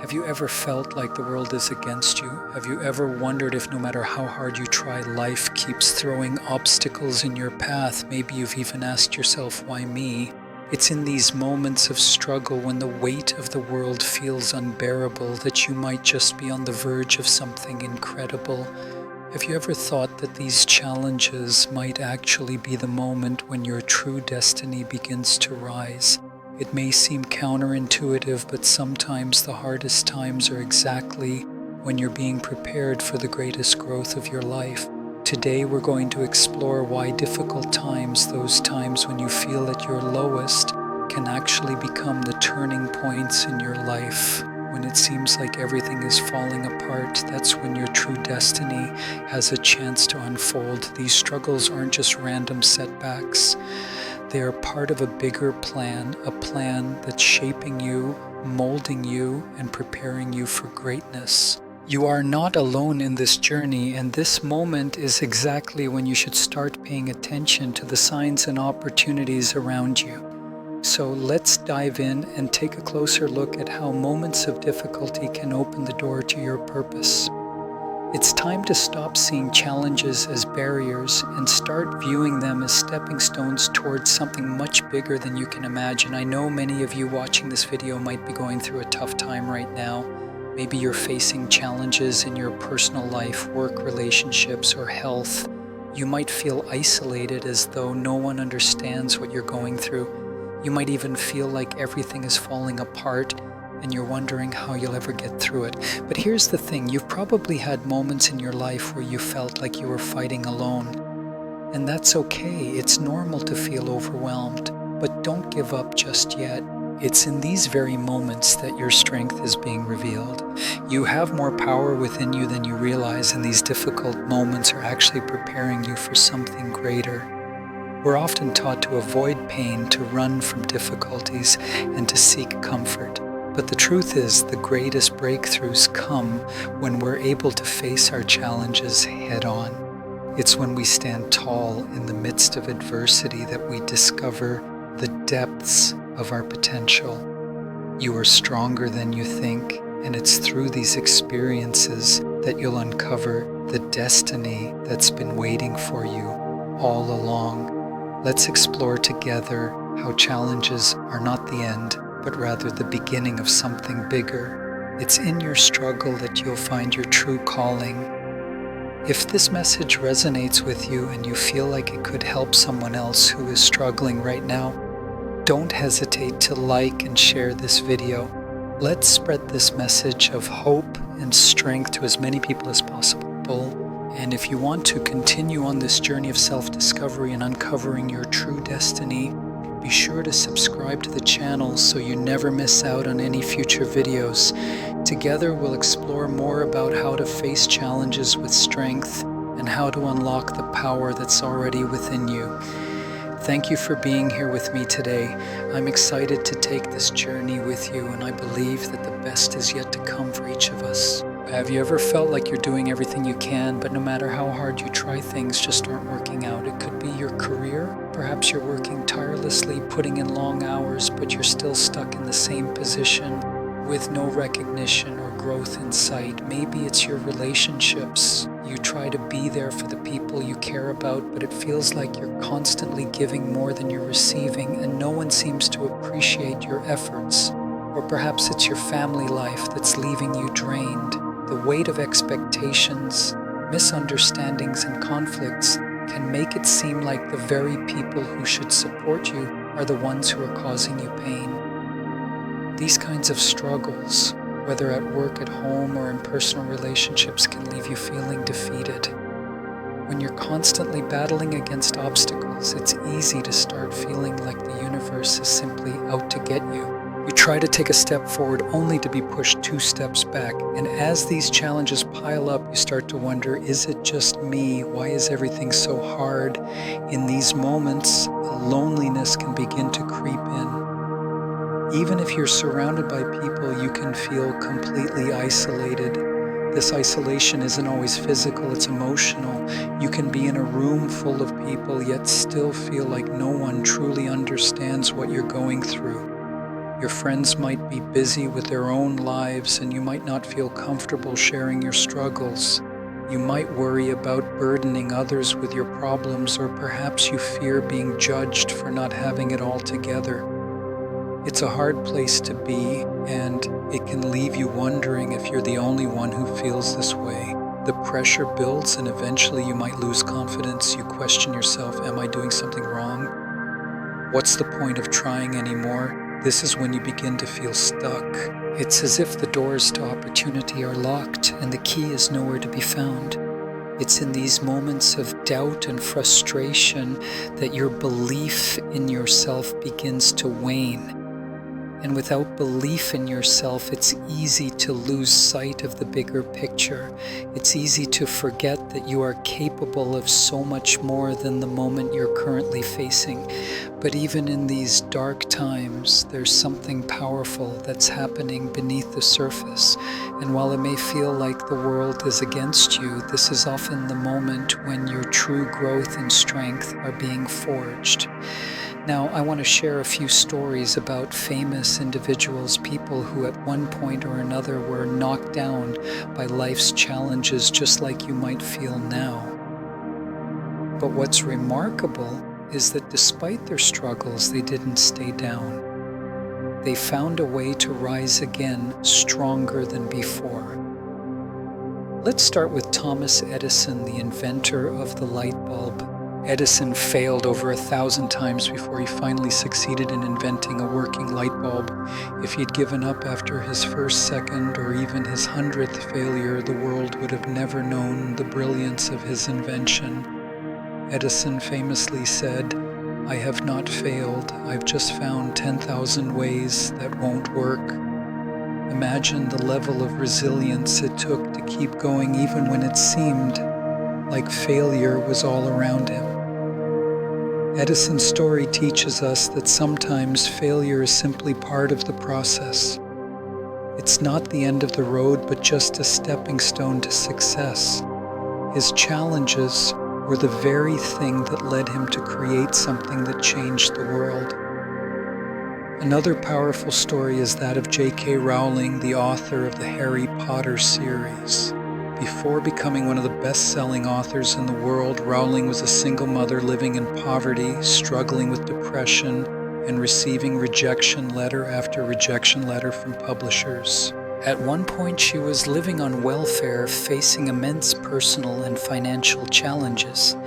Have you ever felt like the world is against you? Have you ever wondered if no matter how hard you try, life keeps throwing obstacles in your path? Maybe you've even asked yourself, why me? It's in these moments of struggle when the weight of the world feels unbearable that you might just be on the verge of something incredible. Have you ever thought that these challenges might actually be the moment when your true destiny begins to rise? It may seem counterintuitive, but sometimes the hardest times are exactly when you're being prepared for the greatest growth of your life. Today we're going to explore why difficult times, those times when you feel at your lowest, can actually become the turning points in your life. When it seems like everything is falling apart, that's when your true destiny has a chance to unfold. These struggles aren't just random setbacks. They are part of a bigger plan, a plan that's shaping you, molding you, and preparing you for greatness. You are not alone in this journey, and this moment is exactly when you should start paying attention to the signs and opportunities around you. So let's dive in and take a closer look at how moments of difficulty can open the door to your purpose. It's time to stop seeing challenges as barriers and start viewing them as stepping stones towards something much bigger than you can imagine. I know many of you watching this video might be going through a tough time right now. Maybe you're facing challenges in your personal life, work, relationships, or health. You might feel isolated as though no one understands what you're going through. You might even feel like everything is falling apart and you're wondering how you'll ever get through it. But here's the thing, you've probably had moments in your life where you felt like you were fighting alone. And that's okay, it's normal to feel overwhelmed, but don't give up just yet. It's in these very moments that your strength is being revealed. You have more power within you than you realize, and these difficult moments are actually preparing you for something greater. We're often taught to avoid pain, to run from difficulties, and to seek comfort. But the truth is, the greatest breakthroughs come when we're able to face our challenges head on. It's when we stand tall in the midst of adversity that we discover the depths of our potential. You are stronger than you think, and it's through these experiences that you'll uncover the destiny that's been waiting for you all along. Let's explore together how challenges are not the end, but rather the beginning of something bigger. It's in your struggle that you'll find your true calling. If this message resonates with you and you feel like it could help someone else who is struggling right now, don't hesitate to like and share this video. Let's spread this message of hope and strength to as many people as possible. And if you want to continue on this journey of self-discovery and uncovering your true destiny, be sure to subscribe to the channel so you never miss out on any future videos. Together we'll explore more about how to face challenges with strength and how to unlock the power that's already within you. Thank you for being here with me today. I'm excited to take this journey with you, and I believe that the best is yet to come for each of us. Have you ever felt like you're doing everything you can, but no matter how hard you try, things just aren't working out? It could be your career. Perhaps you're working tirelessly, putting in long hours, but you're still stuck in the same position with no recognition or growth in sight. Maybe it's your relationships. You try to be there for the people you care about, but it feels like you're constantly giving more than you're receiving, and no one seems to appreciate your efforts. Or perhaps it's your family life that's leaving you drained. The weight of expectations, misunderstandings, and conflicts can make it seem like the very people who should support you are the ones who are causing you pain. These kinds of struggles, whether at work, at home, or in personal relationships, can leave you feeling defeated. When you're constantly battling against obstacles, it's easy to start feeling like the universe is simply out to get you. You try to take a step forward only to be pushed 2 steps back. And as these challenges pile up, you start to wonder, is it just me? Why is everything so hard? In these moments, loneliness can begin to creep in. Even if you're surrounded by people, you can feel completely isolated. This isolation isn't always physical, it's emotional. You can be in a room full of people, yet still feel like no one truly understands what you're going through. Your friends might be busy with their own lives, and you might not feel comfortable sharing your struggles. You might worry about burdening others with your problems, or perhaps you fear being judged for not having it all together. It's a hard place to be, and it can leave you wondering if you're the only one who feels this way. The pressure builds, and eventually you might lose confidence. You question yourself, am I doing something wrong? What's the point of trying anymore? This is when you begin to feel stuck. It's as if the doors to opportunity are locked and the key is nowhere to be found. It's in these moments of doubt and frustration that your belief in yourself begins to wane. And without belief in yourself, it's easy to lose sight of the bigger picture. It's easy to forget that you are capable of so much more than the moment you're currently facing. But even in these dark times, there's something powerful that's happening beneath the surface. And while it may feel like the world is against you, this is often the moment when your true growth and strength are being forged. Now, I want to share a few stories about famous individuals, people who at one point or another were knocked down by life's challenges, just like you might feel now. But what's remarkable is that despite their struggles, they didn't stay down. They found a way to rise again, stronger than before. Let's start with Thomas Edison, the inventor of the light bulb. Edison failed over 1,000 times before he finally succeeded in inventing a working light bulb. If he'd given up after his first, second, or even his 100th failure, the world would have never known the brilliance of his invention. Edison famously said, "I have not failed, I've just found 10,000 ways that won't work." Imagine the level of resilience it took to keep going even when it seemed like failure was all around him. Edison's story teaches us that sometimes failure is simply part of the process. It's not the end of the road, but just a stepping stone to success. His challenges were the very thing that led him to create something that changed the world. Another powerful story is that of J.K. Rowling, the author of the Harry Potter series. Before becoming one of the best-selling authors in the world, Rowling was a single mother living in poverty, struggling with depression, and receiving rejection letter after rejection letter from publishers. At one point, she was living on welfare, facing immense personal and financial challenges.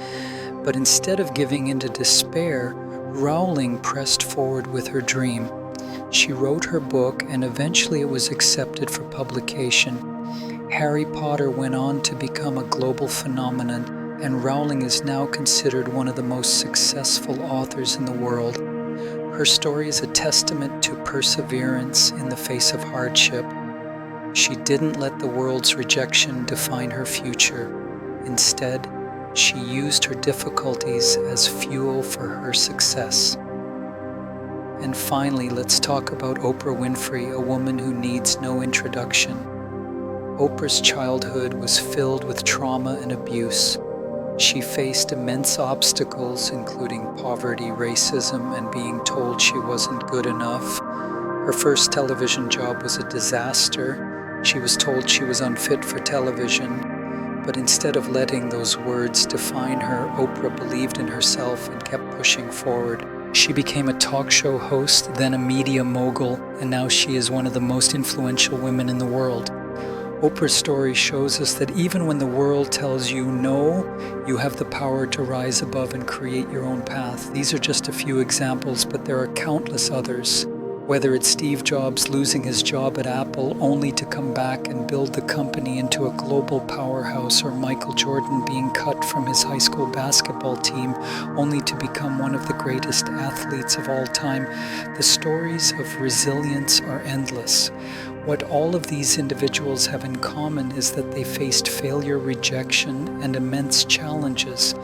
But instead of giving into despair, Rowling pressed forward with her dream. She wrote her book, and eventually it was accepted for publication. Harry Potter went on to become a global phenomenon, and Rowling is now considered one of the most successful authors in the world. Her story is a testament to perseverance in the face of hardship. She didn't let the world's rejection define her future. Instead, she used her difficulties as fuel for her success. And finally, let's talk about Oprah Winfrey, a woman who needs no introduction. Oprah's childhood was filled with trauma and abuse. She faced immense obstacles, including poverty, racism, and being told she wasn't good enough. Her first television job was a disaster. She was told she was unfit for television. But instead of letting those words define her, Oprah believed in herself and kept pushing forward. She became a talk show host, then a media mogul, and now she is one of the most influential women in the world. Oprah's story shows us that even when the world tells you no, you have the power to rise above and create your own path. These are just a few examples, but there are countless others. Whether it's Steve Jobs losing his job at Apple only to come back and build the company into a global powerhouse, or Michael Jordan being cut from his high school basketball team only to become one of the greatest athletes of all time, the stories of resilience are endless. What all of these individuals have in common is that they faced failure, rejection, and immense challenges,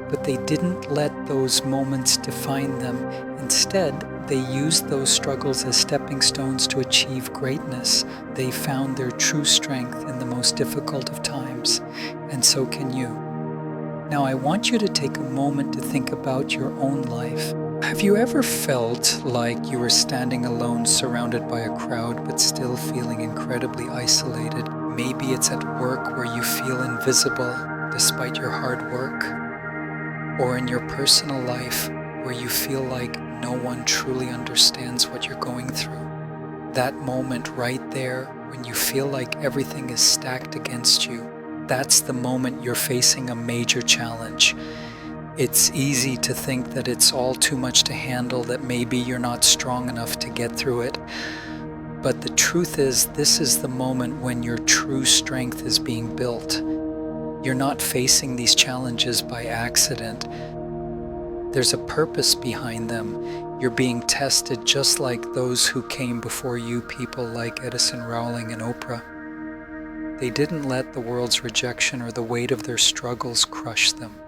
but they didn't let those moments define them. Instead, they used those struggles as stepping stones to achieve greatness. They found their true strength in the most difficult of times, and so can you. Now, I want you to take a moment to think about your own life. Have you ever felt like you were standing alone, surrounded by a crowd, but still feeling incredibly isolated? Maybe it's at work where you feel invisible despite your hard work, or in your personal life where you feel like no one truly understands what you're going through. That moment right there when you feel like everything is stacked against you, that's the moment you're facing a major challenge. It's easy to think that it's all too much to handle, that maybe you're not strong enough to get through it. But the truth is, this is the moment when your true strength is being built. You're not facing these challenges by accident. There's a purpose behind them. You're being tested just like those who came before you, people like Edison, Rowling, and Oprah. They didn't let the world's rejection or the weight of their struggles crush them.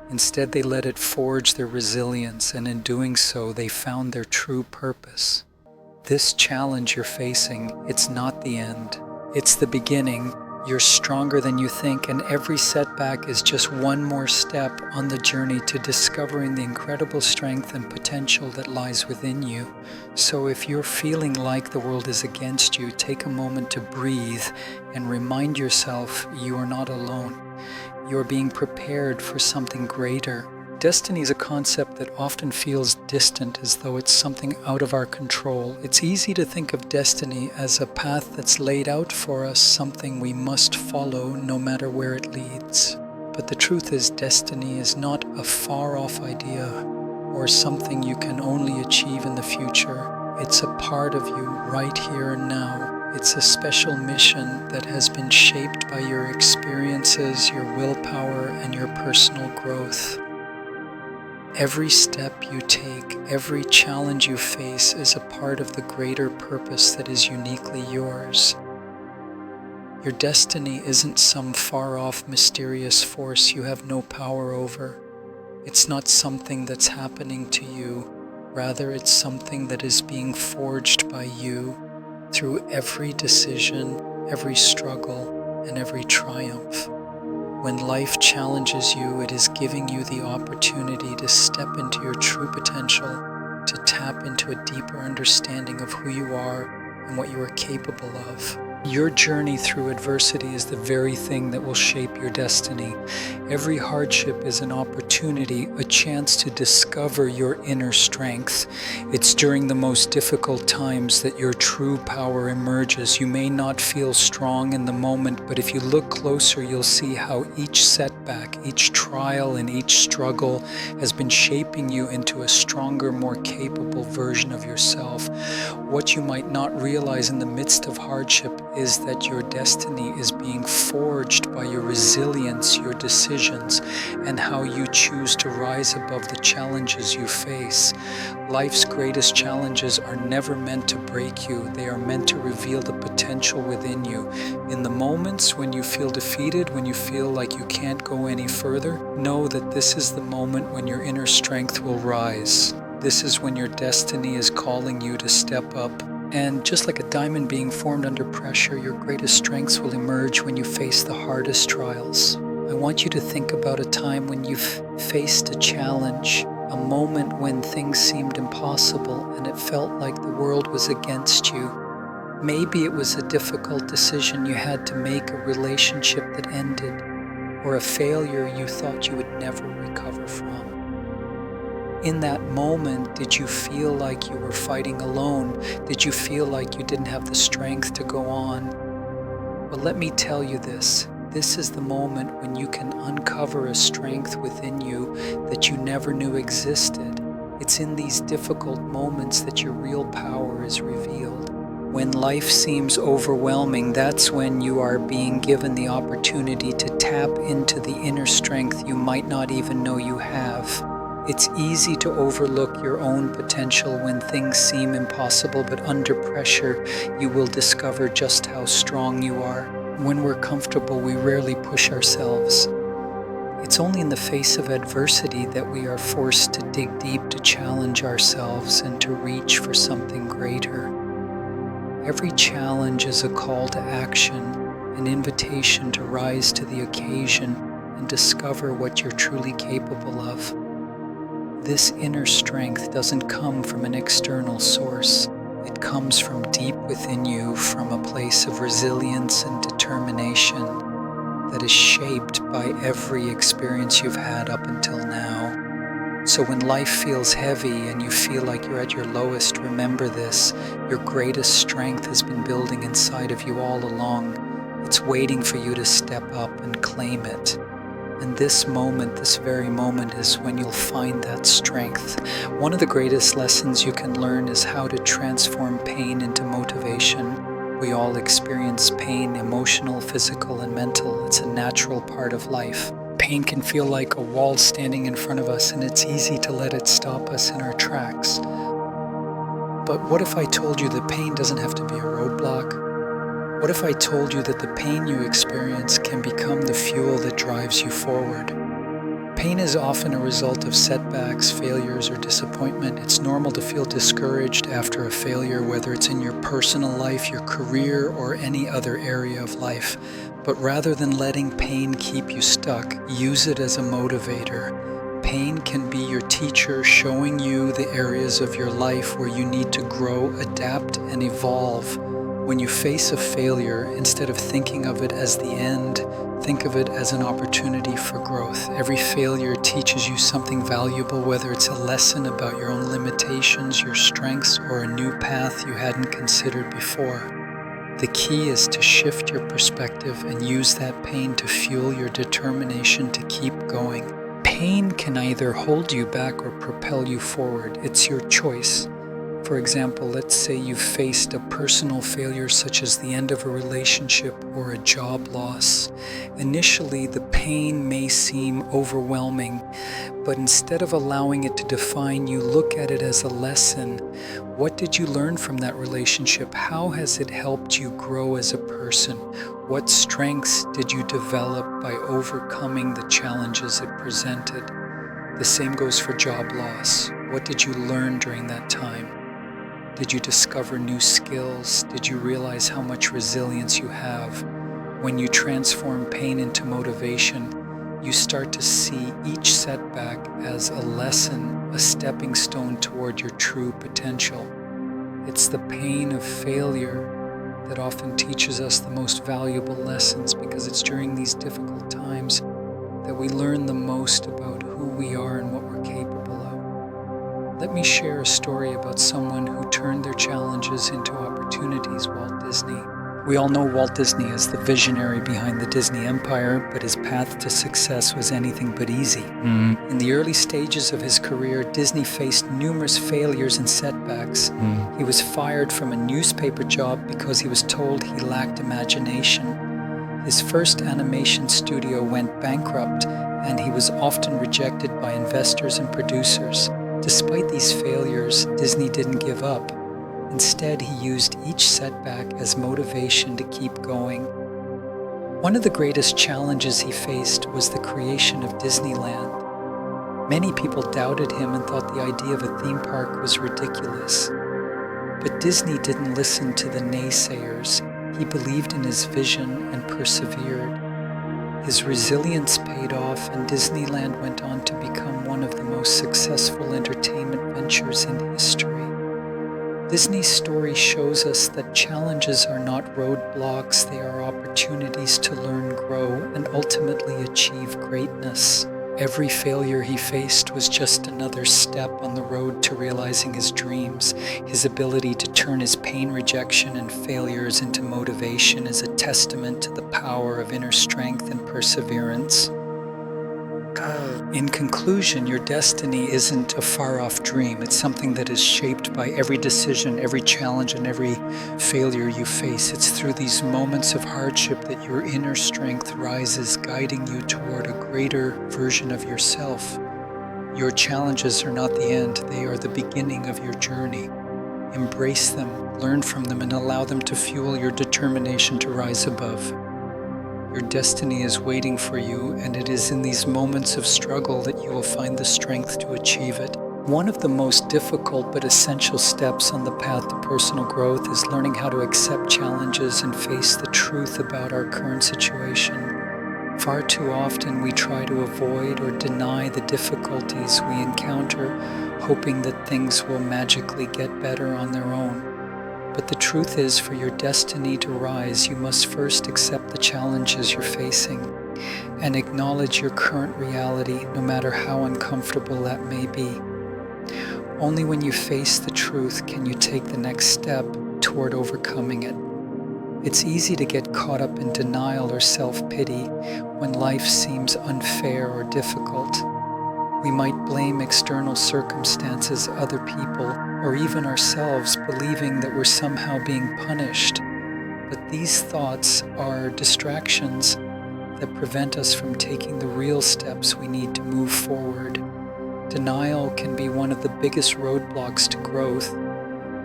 Instead, they let it forge their resilience, and in doing so, they found their true purpose. This challenge you're facing, it's not the end. It's the beginning. You're stronger than you think, and every setback is just one more step on the journey to discovering the incredible strength and potential that lies within you. So if you're feeling like the world is against you, take a moment to breathe and remind yourself you are not alone. You're being prepared for something greater. Destiny is a concept that often feels distant, as though it's something out of our control. It's easy to think of destiny as a path that's laid out for us, something we must follow no matter where it leads. But the truth is, destiny is not a far-off idea or something you can only achieve in the future. It's a part of you right here and now. It's a special mission that has been shaped by your experiences, your willpower, and your personal growth. Every step you take, every challenge you face is a part of the greater purpose that is uniquely yours. Your destiny isn't some far-off mysterious force you have no power over. It's not something that's happening to you. Rather, it's something that is being forged by you through every decision, every struggle, and every triumph. When life challenges you, it is giving you the opportunity to step into your true potential, to tap into a deeper understanding of who you are and what you are capable of. Your journey through adversity is the very thing that will shape your destiny. Every hardship is an opportunity, a chance to discover your inner strength. It's during the most difficult times that your true power emerges. You may not feel strong in the moment, but if you look closer, you'll see how each setback, each trial, and each struggle has been shaping you into a stronger, more capable version of yourself. What you might not realize in the midst of hardship is that your destiny is being forged by your resilience, your decisions, and how you choose to rise above the challenges you face. Life's greatest challenges are never meant to break you. They are meant to reveal the potential within you. In the moments when you feel defeated, when you feel like you can't go any further, know that this is the moment when your inner strength will rise. This is when your destiny is calling you to step up. And just like a diamond being formed under pressure, your greatest strengths will emerge when you face the hardest trials. I want you to think about a time when you've faced a challenge, a moment when things seemed impossible and it felt like the world was against you. Maybe it was a difficult decision you had to make, a relationship that ended, or a failure you thought you would never recover from. In that moment, did you feel like you were fighting alone? Did you feel like you didn't have the strength to go on? Well, let me tell you this. This is the moment when you can uncover a strength within you that you never knew existed. It's in these difficult moments that your real power is revealed. When life seems overwhelming, that's when you are being given the opportunity to tap into the inner strength you might not even know you have. It's easy to overlook your own potential when things seem impossible, but under pressure, you will discover just how strong you are. When we're comfortable, we rarely push ourselves. It's only in the face of adversity that we are forced to dig deep, to challenge ourselves, and to reach for something greater. Every challenge is a call to action, an invitation to rise to the occasion and discover what you're truly capable of. This inner strength doesn't come from an external source. It comes from deep within you, from a place of resilience and determination that is shaped by every experience you've had up until now. So when life feels heavy and you feel like you're at your lowest, remember this: your greatest strength has been building inside of you all along. It's waiting for you to step up and claim it. And this moment, this very moment, is when you'll find that strength. One of the greatest lessons you can learn is how to transform pain into motivation. We all experience pain, emotional, physical, and mental. It's a natural part of life. Pain can feel like a wall standing in front of us, and it's easy to let it stop us in our tracks. But what if I told you that pain doesn't have to be a roadblock? What if I told you that the pain you experience can become the fuel that drives you forward? Pain is often a result of setbacks, failures, or disappointment. It's normal to feel discouraged after a failure, whether it's in your personal life, your career, or any other area of life. But rather than letting pain keep you stuck, use it as a motivator. Pain can be your teacher, showing you the areas of your life where you need to grow, adapt, and evolve. When you face a failure, instead of thinking of it as the end, think of it as an opportunity for growth. Every failure teaches you something valuable, whether it's a lesson about your own limitations, your strengths, or a new path you hadn't considered before. The key is to shift your perspective and use that pain to fuel your determination to keep going. Pain can either hold you back or propel you forward. It's your choice. For example, let's say you've faced a personal failure such as the end of a relationship or a job loss. Initially, the pain may seem overwhelming, but instead of allowing it to define you, look at it as a lesson. What did you learn from that relationship? How has it helped you grow as a person? What strengths did you develop by overcoming the challenges it presented? The same goes for job loss. What did you learn during that time? Did you discover new skills? Did you realize how much resilience you have? When you transform pain into motivation, you start to see each setback as a lesson, a stepping stone toward your true potential. It's the pain of failure that often teaches us the most valuable lessons, because it's during these difficult times that we learn the most about who we are and what we're capable of. Let me share a story about someone who turned their challenges into opportunities: Walt Disney. We all know Walt Disney as the visionary behind the Disney Empire, but his path to success was anything but easy. In the early stages of his career, Disney faced numerous failures and setbacks. He was fired from a newspaper job because he was told he lacked imagination. His first animation studio went bankrupt, and he was often rejected by investors and producers. Despite these failures, Disney didn't give up. Instead, he used each setback as motivation to keep going. One of the greatest challenges he faced was the creation of Disneyland. Many people doubted him and thought the idea of a theme park was ridiculous. But Disney didn't listen to the naysayers. He believed in his vision and persevered. His resilience paid off, and Disneyland went on to become one of the most successful entertainment ventures in history. Disney's story shows us that challenges are not roadblocks, they are opportunities to learn, grow, and ultimately achieve greatness. Every failure he faced was just another step on the road to realizing his dreams. His ability to turn his pain, rejection, and failures into motivation is a testament to the power of inner strength and perseverance. In conclusion, your destiny isn't a far-off dream. It's something that is shaped by every decision, every challenge, and every failure you face. It's through these moments of hardship that your inner strength rises, guiding you toward a greater version of yourself. Your challenges are not the end. They are the beginning of your journey. Embrace them, learn from them, and allow them to fuel your determination to rise above. Your destiny is waiting for you, and it is in these moments of struggle that you will find the strength to achieve it. One of the most difficult but essential steps on the path to personal growth is learning how to accept challenges and face the truth about our current situation. Far too often we try to avoid or deny the difficulties we encounter, hoping that things will magically get better on their own. But the truth is, for your destiny to rise, you must first accept the challenges you're facing and acknowledge your current reality, no matter how uncomfortable that may be. Only when you face the truth can you take the next step toward overcoming it. It's easy to get caught up in denial or self-pity when life seems unfair or difficult. We might blame external circumstances, other people, or even ourselves, believing that we're somehow being punished. But these thoughts are distractions that prevent us from taking the real steps we need to move forward. Denial can be one of the biggest roadblocks to growth.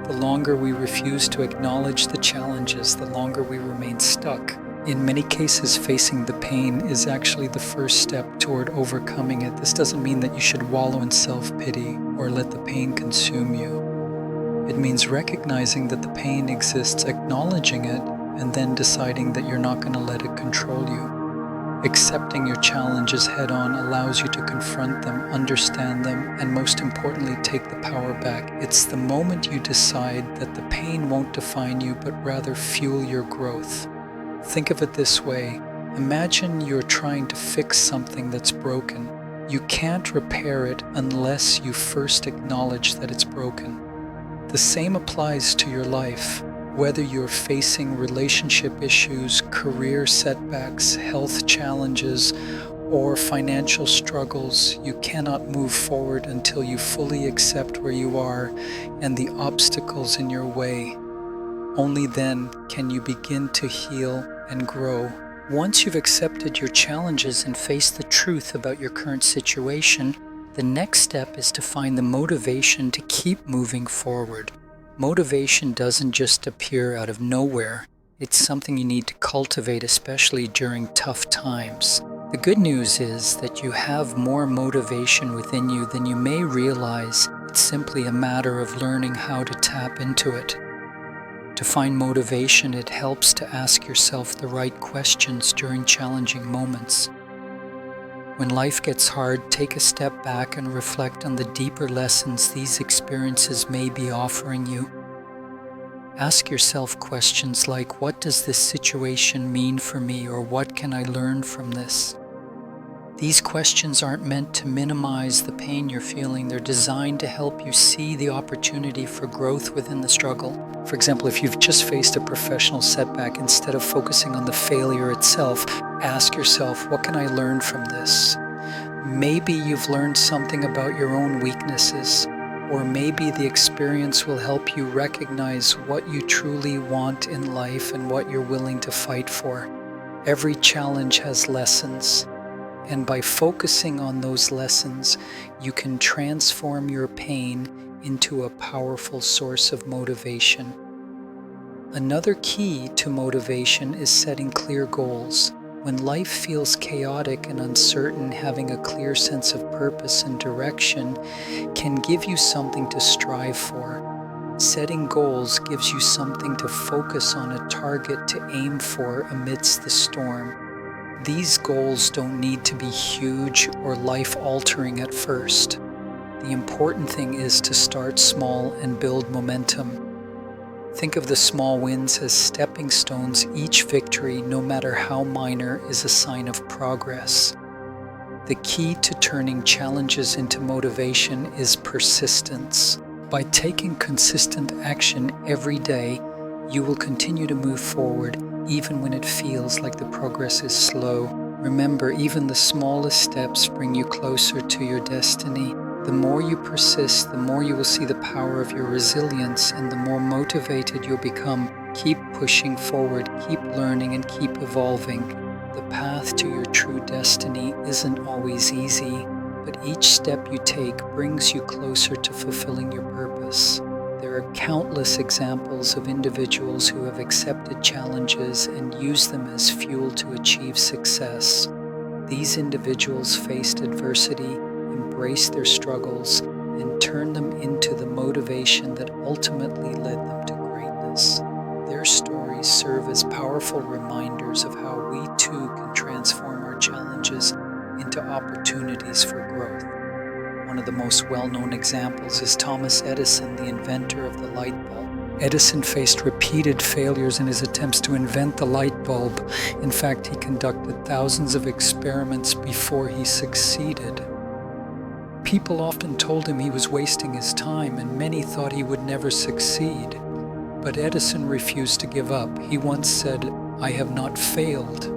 The longer we refuse to acknowledge the challenges, the longer we remain stuck. In many cases, facing the pain is actually the first step toward overcoming it. This doesn't mean that you should wallow in self-pity or let the pain consume you. It means recognizing that the pain exists, acknowledging it, and then deciding that you're not going to let it control you. Accepting your challenges head-on allows you to confront them, understand them, and most importantly, take the power back. It's the moment you decide that the pain won't define you, but rather fuel your growth. Think of it this way. Imagine you're trying to fix something that's broken. You can't repair it unless you first acknowledge that it's broken. The same applies to your life. Whether you're facing relationship issues, career setbacks, health challenges, or financial struggles, you cannot move forward until you fully accept where you are and the obstacles in your way. Only then can you begin to heal and grow. Once you've accepted your challenges and faced the truth about your current situation, the next step is to find the motivation to keep moving forward. Motivation doesn't just appear out of nowhere. It's something you need to cultivate, especially during tough times. The good news is that you have more motivation within you than you may realize. It's simply a matter of learning how to tap into it. To find motivation, it helps to ask yourself the right questions during challenging moments. When life gets hard, take a step back and reflect on the deeper lessons these experiences may be offering you. Ask yourself questions like, what does this situation mean for me, or what can I learn from this? These questions aren't meant to minimize the pain you're feeling. They're designed to help you see the opportunity for growth within the struggle. For example, if you've just faced a professional setback, instead of focusing on the failure itself, ask yourself, what can I learn from this? Maybe you've learned something about your own weaknesses, or maybe the experience will help you recognize what you truly want in life and what you're willing to fight for. Every challenge has lessons, and by focusing on those lessons, you can transform your pain into a powerful source of motivation. Another key to motivation is setting clear goals. When life feels chaotic and uncertain, having a clear sense of purpose and direction can give you something to strive for. Setting goals gives you something to focus on, a target to aim for amidst the storm. These goals don't need to be huge or life-altering at first. The important thing is to start small and build momentum. Think of the small wins as stepping stones. Each victory, no matter how minor, is a sign of progress. The key to turning challenges into motivation is persistence. By taking consistent action every day, you will continue to move forward even when it feels like the progress is slow. Remember, even the smallest steps bring you closer to your destiny. The more you persist, the more you will see the power of your resilience, and the more motivated you'll become. Keep pushing forward, keep learning, and keep evolving. The path to your true destiny isn't always easy, but each step you take brings you closer to fulfilling your purpose. There are countless examples of individuals who have accepted challenges and used them as fuel to achieve success. These individuals faced adversity, embraced their struggles, and turned them into the motivation that ultimately led them to greatness. Their stories serve as powerful reminders of how we too can transform our challenges challenges into opportunities for growth. One of the most well-known examples is Thomas Edison, the inventor of the light bulb. Edison faced repeated failures in his attempts to invent the light bulb. In fact, he conducted thousands of experiments before he succeeded. People often told him he was wasting his time, and many thought he would never succeed. But Edison refused to give up. He once said, "I have not failed.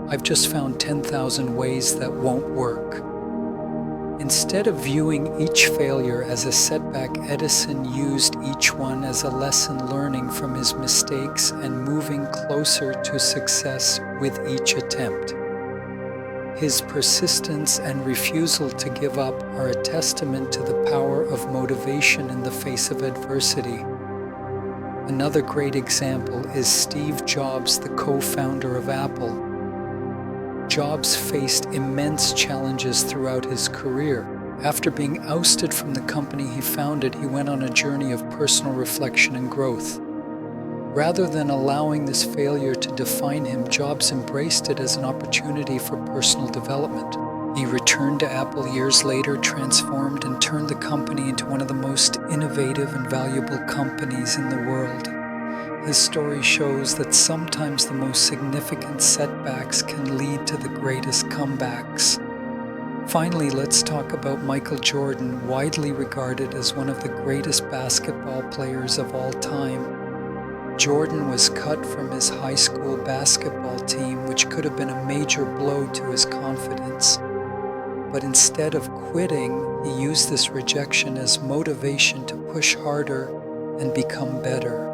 I've just found 10,000 ways that won't work." Instead of viewing each failure as a setback, Edison used each one as a lesson, learning from his mistakes and moving closer to success with each attempt. His persistence and refusal to give up are a testament to the power of motivation in the face of adversity. Another great example is Steve Jobs, the co-founder of Apple. Jobs faced immense challenges throughout his career. After being ousted from the company he founded, he went on a journey of personal reflection and growth. Rather than allowing this failure to define him, Jobs embraced it as an opportunity for personal development. He returned to Apple years later, transformed and turned the company into one of the most innovative and valuable companies in the world. His story shows that sometimes the most significant setbacks can lead to the greatest comebacks. Finally, let's talk about Michael Jordan, widely regarded as one of the greatest basketball players of all time. Jordan was cut from his high school basketball team, which could have been a major blow to his confidence. But instead of quitting, he used this rejection as motivation to push harder and become better.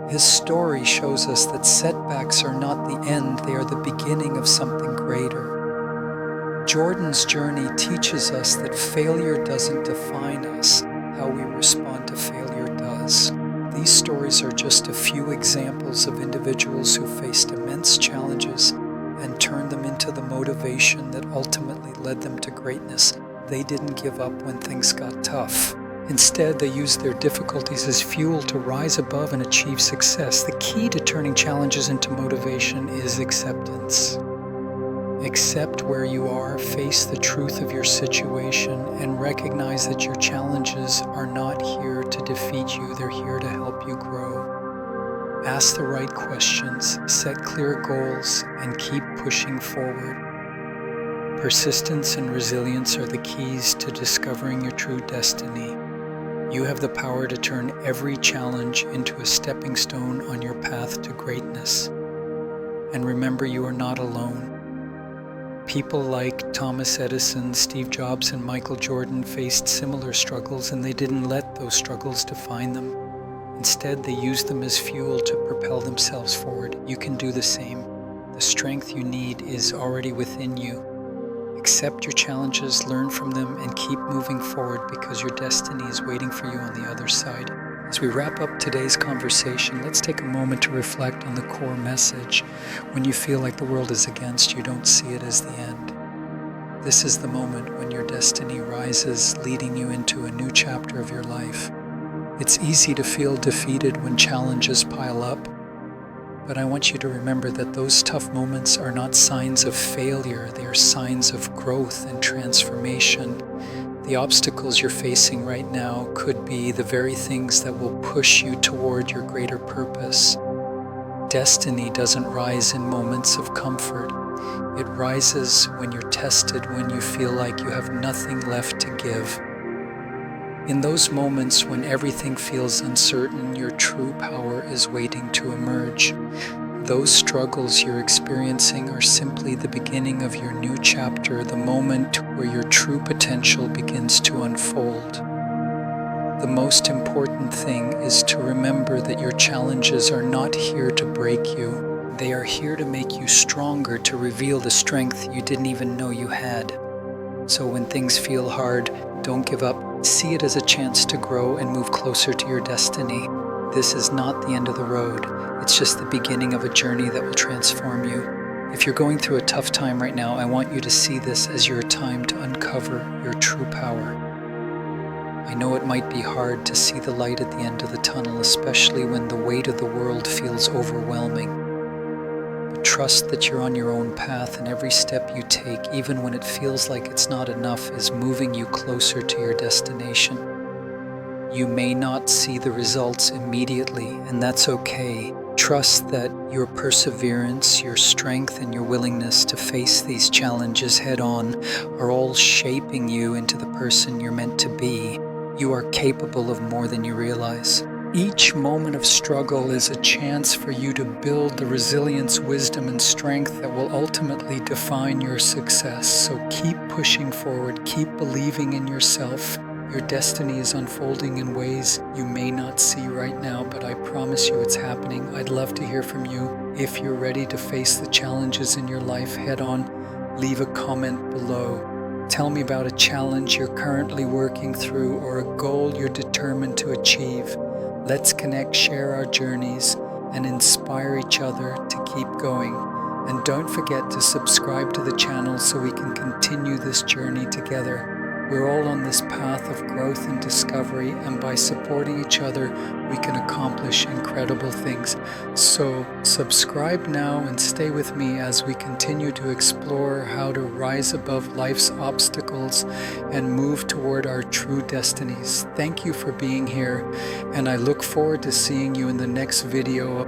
His story shows us that setbacks are not the end, they are the beginning of something greater. Jordan's journey teaches us that failure doesn't define us, how we respond to failure does. These stories are just a few examples of individuals who faced immense challenges and turned them into the motivation that ultimately led them to greatness. They didn't give up when things got tough. Instead, they used their difficulties as fuel to rise above and achieve success. The key to turning challenges into motivation is acceptance. Accept where you are, face the truth of your situation, and recognize that your challenges are not here to defeat you, they're here to help you grow. Ask the right questions, set clear goals, and keep pushing forward. Persistence and resilience are the keys to discovering your true destiny. You have the power to turn every challenge into a stepping stone on your path to greatness. And remember, you are not alone. People like Thomas Edison, Steve Jobs, and Michael Jordan faced similar struggles, and they didn't let those struggles define them. Instead, they used them as fuel to propel themselves forward. You can do the same. The strength you need is already within you. Accept your challenges, learn from them, and keep moving forward because your destiny is waiting for you on the other side. As we wrap up today's conversation, let's take a moment to reflect on the core message. When you feel like the world is against you, don't see it as the end. This is the moment when your destiny rises, leading you into a new chapter of your life. It's easy to feel defeated when challenges pile up, but I want you to remember that those tough moments are not signs of failure, they are signs of growth and transformation. The obstacles you're facing right now could be the very things that will push you toward your greater purpose. Destiny doesn't rise in moments of comfort. It rises when you're tested, when you feel like you have nothing left to give. In those moments when everything feels uncertain, your true power is waiting to emerge. Those struggles you're experiencing are simply the beginning of your new chapter, the moment where your true potential begins to unfold. The most important thing is to remember that your challenges are not here to break you. They are here to make you stronger, to reveal the strength you didn't even know you had. So when things feel hard, don't give up. See it as a chance to grow and move closer to your destiny. This is not the end of the road. It's just the beginning of a journey that will transform you. If you're going through a tough time right now, I want you to see this as your time to uncover your true power. I know it might be hard to see the light at the end of the tunnel, especially when the weight of the world feels overwhelming. But Trust that you're on your own path, and every step you take, even when it feels like it's not enough, is moving you closer to your destination. You may not see the results immediately, and that's okay. Trust that your perseverance, your strength, and your willingness to face these challenges head on are all shaping you into the person you're meant to be. You are capable of more than you realize. Each moment of struggle is a chance for you to build the resilience, wisdom, and strength that will ultimately define your success. So keep pushing forward, keep believing in yourself. Your destiny is unfolding in ways you may not see right now, but I promise you it's happening. I'd love to hear from you. If you're ready to face the challenges in your life head on, leave a comment below. Tell me about a challenge you're currently working through or a goal you're determined to achieve. Let's connect, share our journeys, and inspire each other to keep going. And don't forget to subscribe to the channel so we can continue this journey together. We're all on this path of growth and discovery, and by supporting each other, we can accomplish incredible things. So subscribe now and stay with me as we continue to explore how to rise above life's obstacles and move toward our true destinies. Thank you for being here, and I look forward to seeing you in the next video.